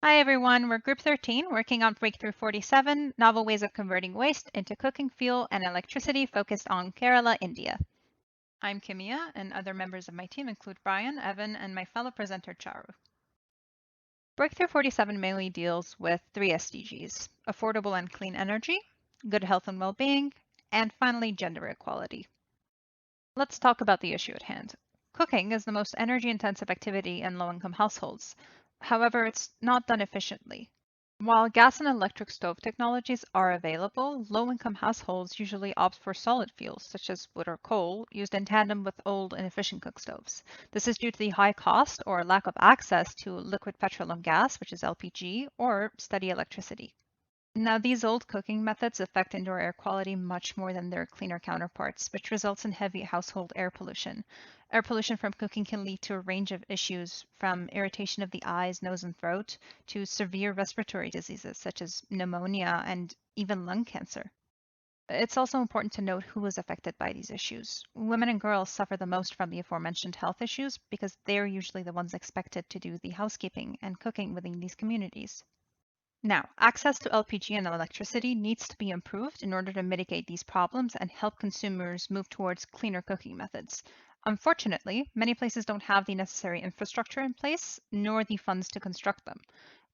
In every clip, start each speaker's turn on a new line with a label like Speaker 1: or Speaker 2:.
Speaker 1: Hi everyone, we're Group 13 working on Breakthrough 47, Novel Ways of Converting Waste into Cooking Fuel and Electricity focused on Kerala, India. I'm Kimia, and other members of my team include Bryan, Evan, and my fellow presenter Charu. Breakthrough 47 mainly deals with three SDGs: affordable and clean energy, good health and well-being, and finally gender equality. Let's talk about the issue at hand. Cooking is the most energy-intensive activity in low-income households. However, it's not done efficiently. While gas and electric stove technologies are available, low-income households usually opt for solid fuels, such as wood or coal, used in tandem with old, inefficient cook stoves. This is due to the high cost or lack of access to liquid petroleum gas, which is LPG, or steady electricity. Now, these old cooking methods affect indoor air quality much more than their cleaner counterparts, which results in heavy household air pollution. Air pollution from cooking can lead to a range of issues, from irritation of the eyes, nose, and throat to severe respiratory diseases such as pneumonia and even lung cancer. It's also important to note who is affected by these issues. Women and girls suffer the most from the aforementioned health issues because they're usually the ones expected to do the housekeeping and cooking within these communities. Now, access to LPG and electricity needs to be improved in order to mitigate these problems and help consumers move towards cleaner cooking methods. Unfortunately, many places don't have the necessary infrastructure in place, nor the funds to construct them.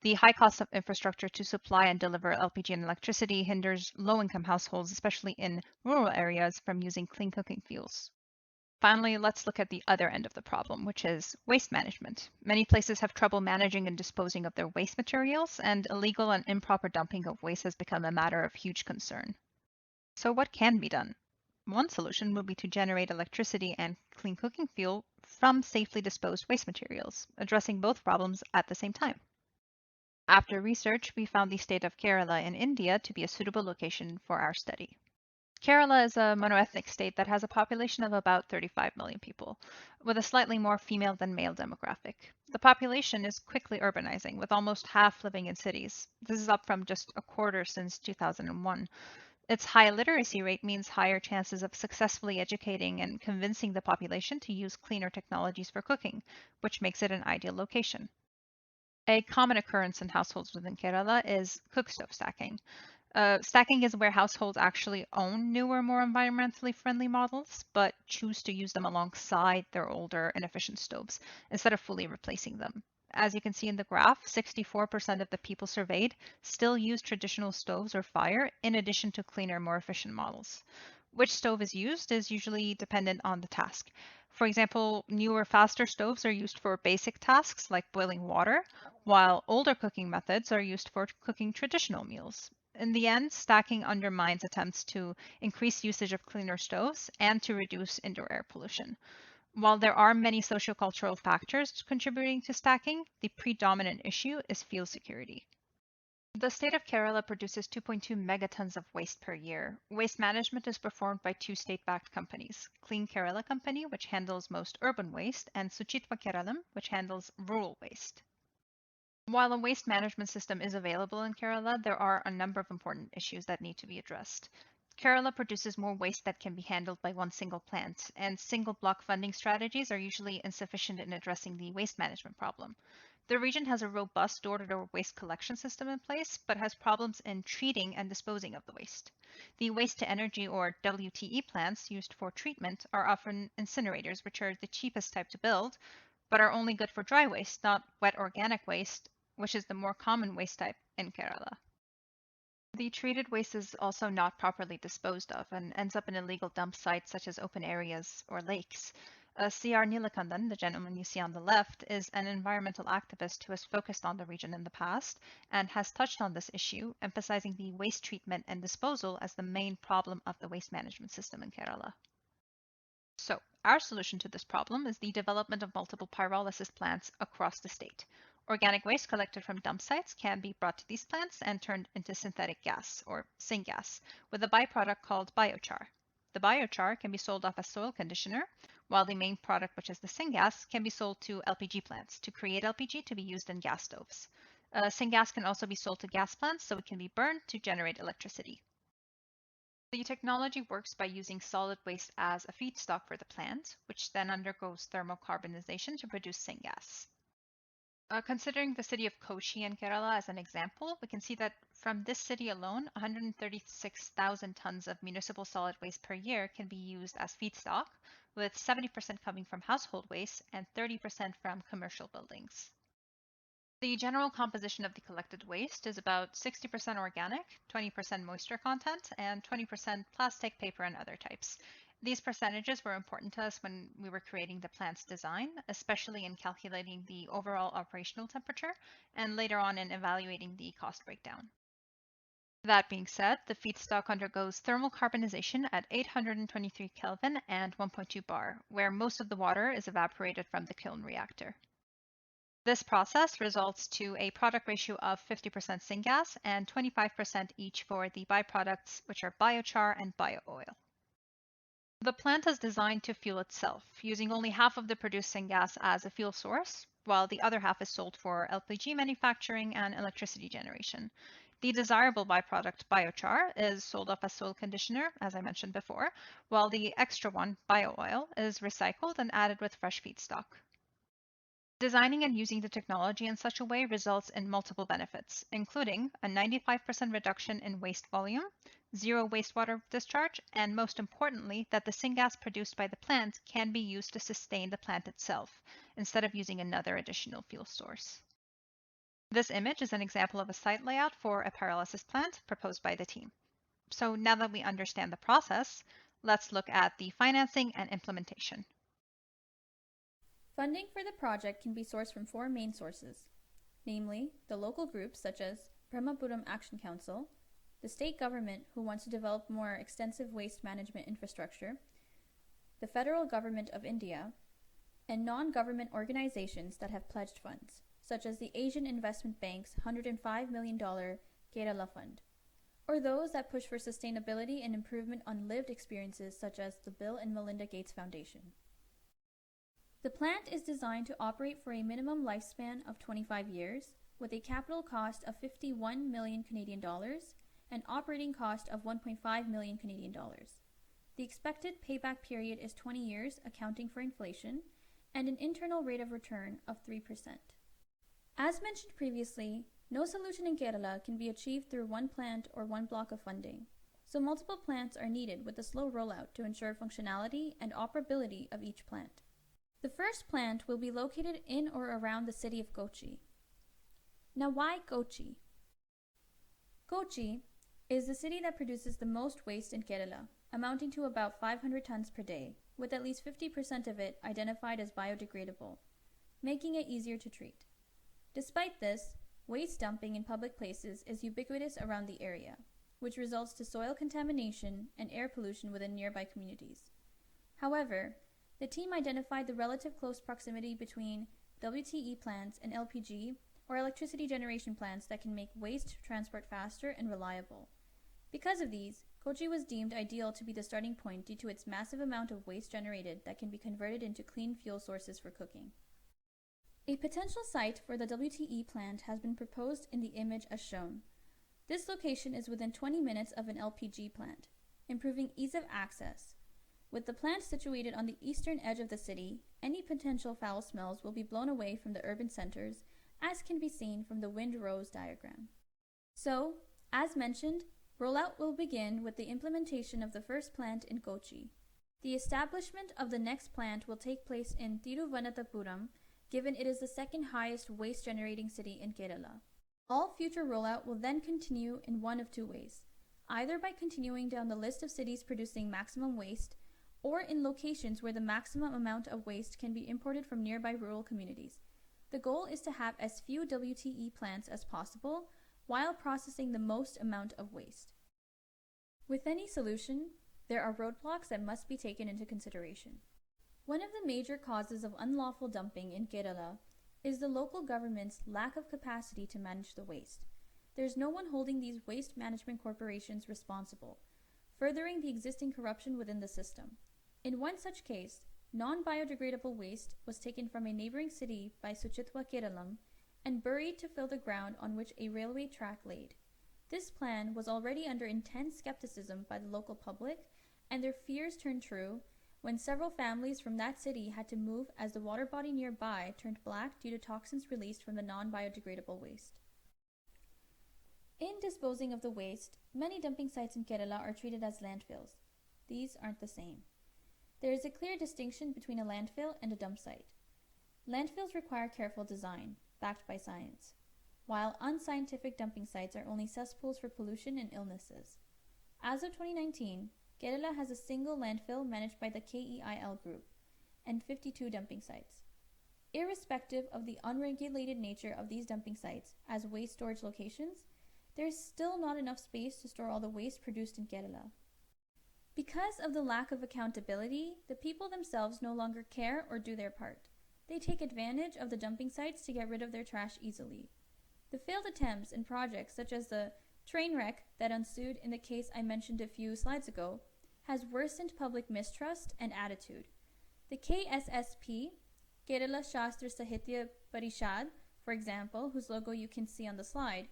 Speaker 1: The high cost of infrastructure to supply and deliver LPG and electricity hinders low-income households, especially in rural areas, from using clean cooking fuels. Finally, let's look at the other end of the problem, which is waste management. Many places have trouble managing and disposing of their waste materials, and illegal and improper dumping of waste has become a matter of huge concern. So, what can be done? One solution would be to generate electricity and clean cooking fuel from safely disposed waste materials, addressing both problems at the same time. After research, we found the state of Kerala in India to be a suitable location for our study. Kerala is a monoethnic state that has a population of about 35 million people, with a slightly more female than male demographic. The population is quickly urbanizing, with almost half living in cities. This is up from just a quarter since 2001. Its high literacy rate means higher chances of successfully educating and convincing the population to use cleaner technologies for cooking, which makes it an ideal location. A common occurrence in households within Kerala is cook stove stacking. Stacking is where households actually own newer, more environmentally friendly models, but choose to use them alongside their older, inefficient stoves instead of fully replacing them. As you can see in the graph, 64% of the people surveyed still use traditional stoves or fire in addition to cleaner, more efficient models. Which stove is used is usually dependent on the task. For example, newer, faster stoves are used for basic tasks like boiling water, while older cooking methods are used for cooking traditional meals. In the end, stacking undermines attempts to increase usage of cleaner stoves and to reduce indoor air pollution. While there are many sociocultural factors contributing to stacking, the predominant issue is fuel security. The state of Kerala produces 2.2 megatons of waste per year. Waste management is performed by two state-backed companies, Clean Kerala Company, which handles most urban waste, and Suchitva Keralam, which handles rural waste. While a waste management system is available in Kerala, there are a number of important issues that need to be addressed. Kerala produces more waste that can be handled by one single plant, and single block funding strategies are usually insufficient in addressing the waste management problem. The region has a robust door-to-door waste collection system in place, but has problems in treating and disposing of the waste. The waste-to-energy or WTE plants used for treatment are often incinerators, which are the cheapest type to build, but are only good for dry waste, not wet organic waste, which is the more common waste type in Kerala. The treated waste is also not properly disposed of and ends up in illegal dump sites such as open areas or lakes. C.R. Nilakandan, the gentleman you see on the left, is an environmental activist who has focused on the region in the past and has touched on this issue, emphasizing the waste treatment and disposal as the main problem of the waste management system in Kerala. So, our solution to this problem is the development of multiple pyrolysis plants across the state. Organic waste collected from dump sites can be brought to these plants and turned into synthetic gas, or syngas, with a byproduct called biochar. The biochar can be sold off as soil conditioner, while the main product, which is the syngas, can be sold to LPG plants to create LPG to be used in gas stoves. Syngas can also be sold to gas plants, so it can be burned to generate electricity. The technology works by using solid waste as a feedstock for the plant, which then undergoes thermal carbonization to produce syngas. Considering the city of Kochi in Kerala as an example, we can see that from this city alone, 136,000 tons of municipal solid waste per year can be used as feedstock, with 70% coming from household waste and 30% from commercial buildings. The general composition of the collected waste is about 60% organic, 20% moisture content, and 20% plastic, paper, and other types. These percentages were important to us when we were creating the plant's design, especially in calculating the overall operational temperature and later on in evaluating the cost breakdown. That being said, the feedstock undergoes thermal carbonization at 823 Kelvin and 1.2 bar, where most of the water is evaporated from the kiln reactor. This process results to a product ratio of 50% syngas and 25% each for the byproducts, which are biochar and bio-oil. The plant is designed to fuel itself, using only half of the produced syngas as a fuel source, while the other half is sold for LPG manufacturing and electricity generation. The desirable byproduct biochar is sold off as soil conditioner, as I mentioned before, while the extra one, bio-oil, is recycled and added with fresh feedstock. Designing and using the technology in such a way results in multiple benefits, including a 95% reduction in waste volume, zero wastewater discharge, and most importantly, that the syngas produced by the plant can be used to sustain the plant itself, instead of using another additional fuel source. This image is an example of a site layout for a pyrolysis plant proposed by the team. So now that we understand the process, let's look at the financing and implementation.
Speaker 2: Funding for the project can be sourced from four main sources, namely the local groups such as Brahmapuram Action Council, the state government who wants to develop more extensive waste management infrastructure, the federal government of India, and non-government organizations that have pledged funds, such as the Asian Investment Bank's $105 million Kerala Fund, or those that push for sustainability and improvement on lived experiences such as the Bill and Melinda Gates Foundation. The plant is designed to operate for a minimum lifespan of 25 years, with a capital cost of 51 million Canadian dollars and operating cost of 1.5 million Canadian dollars. The expected payback period is 20 years, accounting for inflation, and an internal rate of return of 3%. As mentioned previously, no solution in Kerala can be achieved through one plant or one block of funding, so multiple plants are needed with a slow rollout to ensure functionality and operability of each plant. The first plant will be located in or around the city of Kochi. Now, why Kochi? Kochi is the city that produces the most waste in Kerala, amounting to about 500 tons per day, with at least 50% of it identified as biodegradable, making it easier to treat. Despite this, waste dumping in public places is ubiquitous around the area, which results to soil contamination and air pollution within nearby communities. However, the team identified the relative close proximity between WTE plants and LPG or electricity generation plants that can make waste transport faster and reliable. Because of these, Kochi was deemed ideal to be the starting point due to its massive amount of waste generated that can be converted into clean fuel sources for cooking. A potential site for the WTE plant has been proposed in the image as shown. This location is within 20 minutes of an LPG plant, improving ease of access. With the plant situated on the eastern edge of the city, any potential foul smells will be blown away from the urban centers, as can be seen from the wind-rose diagram. So, as mentioned, rollout will begin with the implementation of the first plant in Kochi. The establishment of the next plant will take place in Thiruvananthapuram, given it is the second highest waste-generating city in Kerala. All future rollout will then continue in one of two ways, either by continuing down the list of cities producing maximum waste, or in locations where the maximum amount of waste can be imported from nearby rural communities. The goal is to have as few WTE plants as possible while processing the most amount of waste. With any solution, there are roadblocks that must be taken into consideration. One of the major causes of unlawful dumping in Kerala is the local government's lack of capacity to manage the waste. There is no one holding these waste management corporations responsible, furthering the existing corruption within the system. In one such case, non-biodegradable waste was taken from a neighboring city by Suchitwa Keralam and buried to fill the ground on which a railway track laid. This plan was already under intense skepticism by the local public, and their fears turned true when several families from that city had to move as the water body nearby turned black due to toxins released from the non-biodegradable waste. In disposing of the waste, many dumping sites in Kerala are treated as landfills. These aren't the same. There is a clear distinction between a landfill and a dump site. Landfills require careful design, backed by science, while unscientific dumping sites are only cesspools for pollution and illnesses. As of 2019, Kerala has a single landfill managed by the KEIL group and 52 dumping sites. Irrespective of the unregulated nature of these dumping sites as waste storage locations, there is still not enough space to store all the waste produced in Kerala. Because of the lack of accountability, the people themselves no longer care or do their part. They take advantage of the dumping sites to get rid of their trash easily. The failed attempts and projects such as the train wreck that ensued in the case I mentioned a few slides ago has worsened public mistrust and attitude. The KSSP, Kerala Shastra Sahitya Parishad, for example, whose logo you can see on the slide,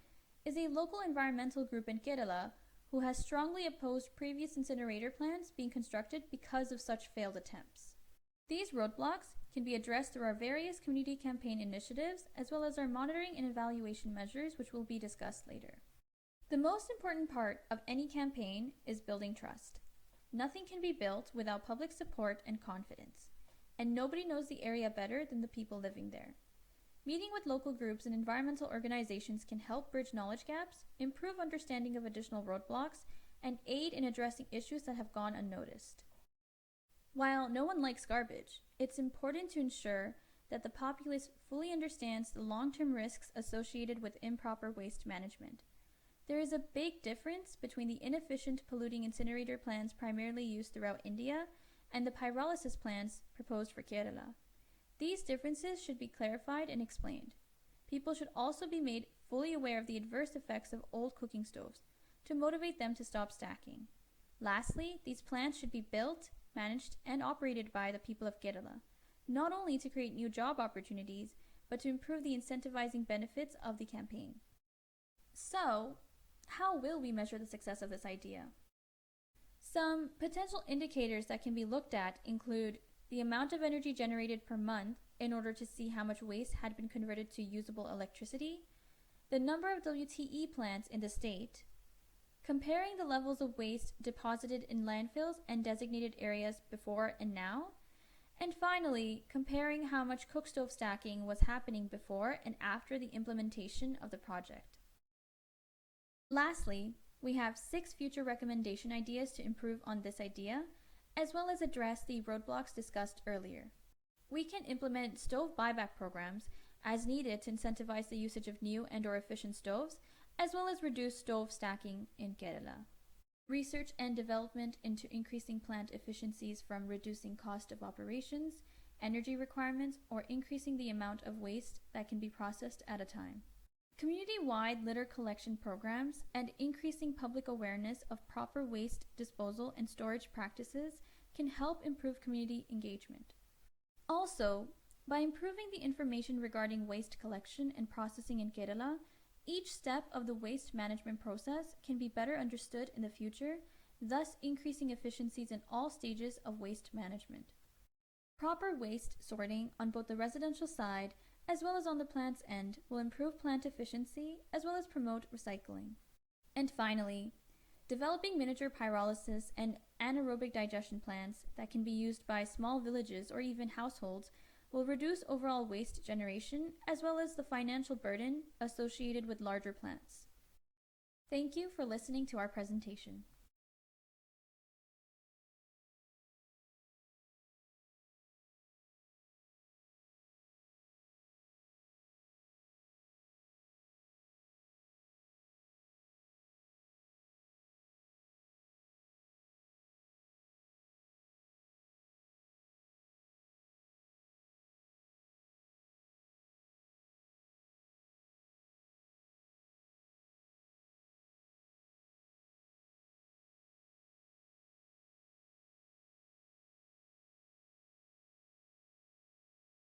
Speaker 2: is a local environmental group in Kerala who has strongly opposed previous incinerator plants being constructed because of such failed attempts. These roadblocks can be addressed through our various community campaign initiatives as well as our monitoring and evaluation measures, which will be discussed later. The most important part of any campaign is building trust. Nothing can be built without public support and confidence, and nobody knows the area better than the people living there. Meeting with local groups and environmental organizations can help bridge knowledge gaps, improve understanding of additional roadblocks, and aid in addressing issues that have gone unnoticed. While no one likes garbage, it's important to ensure that the populace fully understands the long-term risks associated with improper waste management. There is a big difference between the inefficient polluting incinerator plants primarily used throughout India and the pyrolysis plants proposed for Kerala. These differences should be clarified and explained. People should also be made fully aware of the adverse effects of old cooking stoves to motivate them to stop stacking. Lastly, these plants should be built, managed, and operated by the people of Kerala, not only to create new job opportunities, but to improve the incentivizing benefits of the campaign. So, how will we measure the success of this idea? Some potential indicators that can be looked at include the amount of energy generated per month in order to see how much waste had been converted to usable electricity, the number of WTE plants in the state, comparing the levels of waste deposited in landfills and designated areas before and now, and finally, comparing how much cookstove stacking was happening before and after the implementation of the project. Lastly, we have 6 future recommendation ideas to improve on this idea, as well as address the roadblocks discussed earlier. We can implement stove buyback programs as needed to incentivize the usage of new and/or efficient stoves, as well as reduce stove stacking in Kerala. Research and development into increasing plant efficiencies from reducing cost of operations, energy requirements, or increasing the amount of waste that can be processed at a time. Community-wide litter collection programs and increasing public awareness of proper waste disposal and storage practices can help improve community engagement. Also, by improving the information regarding waste collection and processing in Kerala, each step of the waste management process can be better understood in the future, thus increasing efficiencies in all stages of waste management. Proper waste sorting on both the residential side as well as on the plant's end will improve plant efficiency as well as promote recycling. And finally, developing miniature pyrolysis and anaerobic digestion plants that can be used by small villages or even households will reduce overall waste generation as well as the financial burden associated with larger plants. Thank you for listening to our presentation.